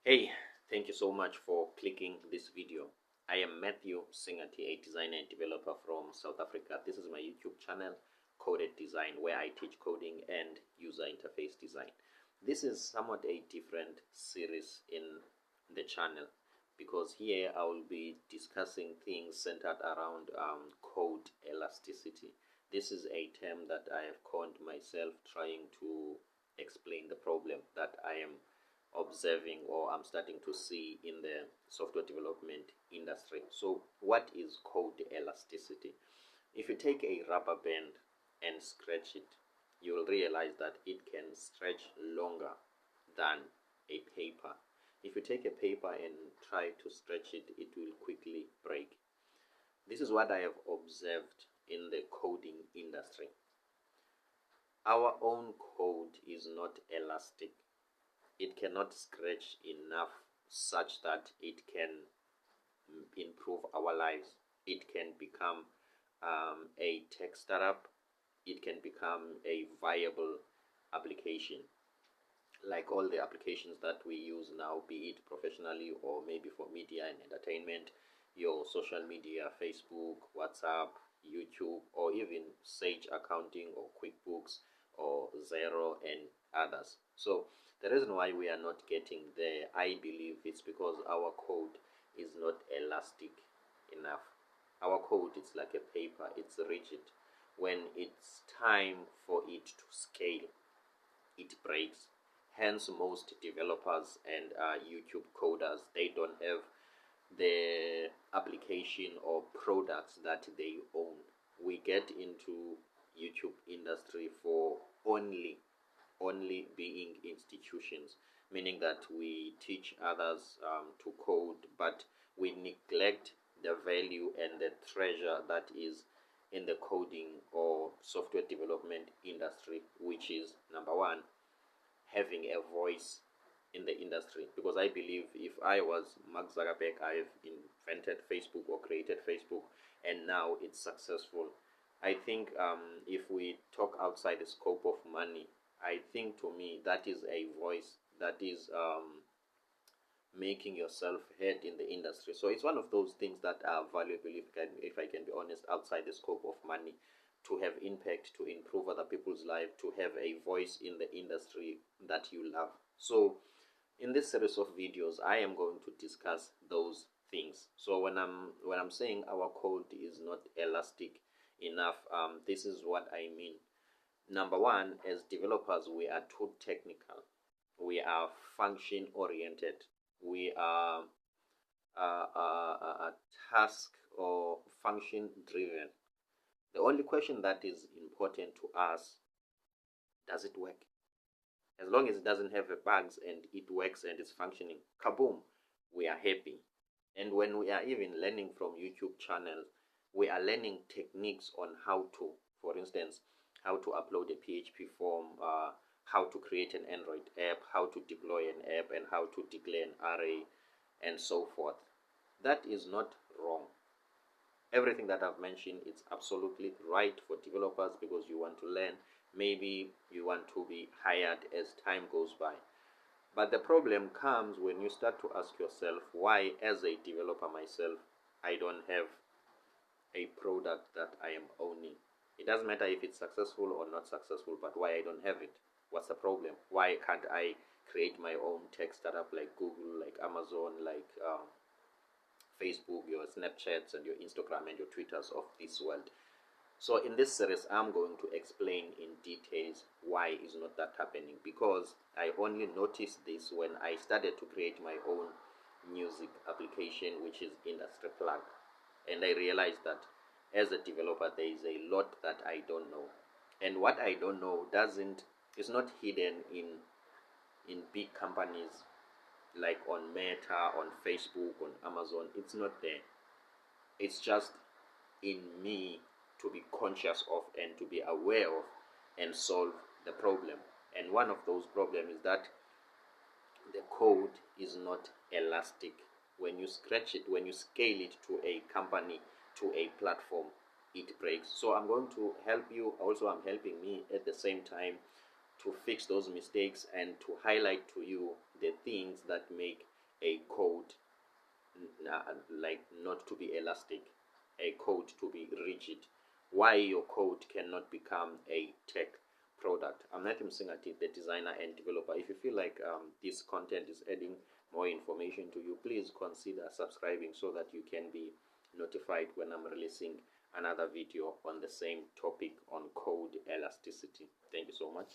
Hey, thank you so much for clicking this video. I am Matthew Singati, a designer and developer from South Africa. This is my YouTube channel, Coded Design, where I teach coding and user interface design. This is somewhat a different series in the channel because here I will be discussing things centered around code elasticity. This is a term that I have coined myself trying to explain the problem that I am observing or I'm starting to see in the software development industry. So what is code elasticity? If you take a rubber band and scratch it, you will realize that it can stretch longer than a paper. If you take a paper and try to stretch it, it will quickly break. This is what I have observed in the coding industry. Our own code is not elastic. It cannot stretch enough such that it can improve our lives. It can become a tech startup. It can become a viable application, like all the applications that we use now, be it professionally or maybe for media and entertainment, your social media, Facebook, WhatsApp, YouTube, or even Sage Accounting or QuickBooks or Zero and others. So the reason why we are not getting there, I believe, it's because our code is not elastic enough. Our code is like a paper, it's rigid. When it's time for it to scale, it breaks. Hence, most developers and YouTube coders, they don't have the application or products that they own. We get into YouTube industry for only being institutions, meaning that we teach others to code, but we neglect the value and the treasure that is in the coding or software development industry, which is number one, having a voice in the industry. Because I believe if I was Mark Zuckerberg, I've invented Facebook or created Facebook, and now it's successful. I think if we talk outside the scope of money, I think to me that is a voice that is making yourself heard in the industry. So it's one of those things that are valuable, if I can be honest, outside the scope of money, to have impact, to improve other people's life, to have a voice in the industry that you love. So in this series of videos, I am going to discuss those things. So when I'm saying our code is not elastic enough, this is what I mean. Number one, as developers, we are too technical. We are function oriented. We are task or function driven. The only question that is important to us, does it work? As long as it doesn't have bugs and it works and it's functioning, kaboom, we are happy. And when we are even learning from YouTube channels, we are learning techniques on how to, for instance, how to upload a PHP form, how to create an Android app, how to deploy an app, and how to declare an array, and so forth. That is not wrong. Everything that I've mentioned is absolutely right for developers because you want to learn. Maybe you want to be hired as time goes by. But the problem comes when you start to ask yourself why, as a developer myself, I don't have a product that I am owning. It doesn't matter if it's successful or not successful, but why I don't have it. What's the problem? Why can't I create my own tech startup like Google, like Amazon, like Facebook, your Snapchats and your Instagram and your Twitters of this world? So in this series, I'm going to explain in details why is not that happening, because I only noticed this when I started to create my own music application, which is Industry Plug. And I realized that as a developer, there is a lot that I don't know. And what I don't know is not hidden in big companies like on Meta, on Facebook, on Amazon. It's not there. It's just in me to be conscious of and to be aware of and solve the problem. And one of those problems is that the code is not elastic. When you scratch it, when you scale it to a company, to a platform, it breaks. So I'm going to help you. Also, I'm helping me at the same time to fix those mistakes and to highlight to you the things that make a code like not to be elastic, a code to be rigid, why your code cannot become a tech product. I'm Matthew Singati, the designer and developer. If you feel like this content is adding more information to you, please consider subscribing so that you can be notified when I'm releasing another video on the same topic on code elasticity. Thank you so much.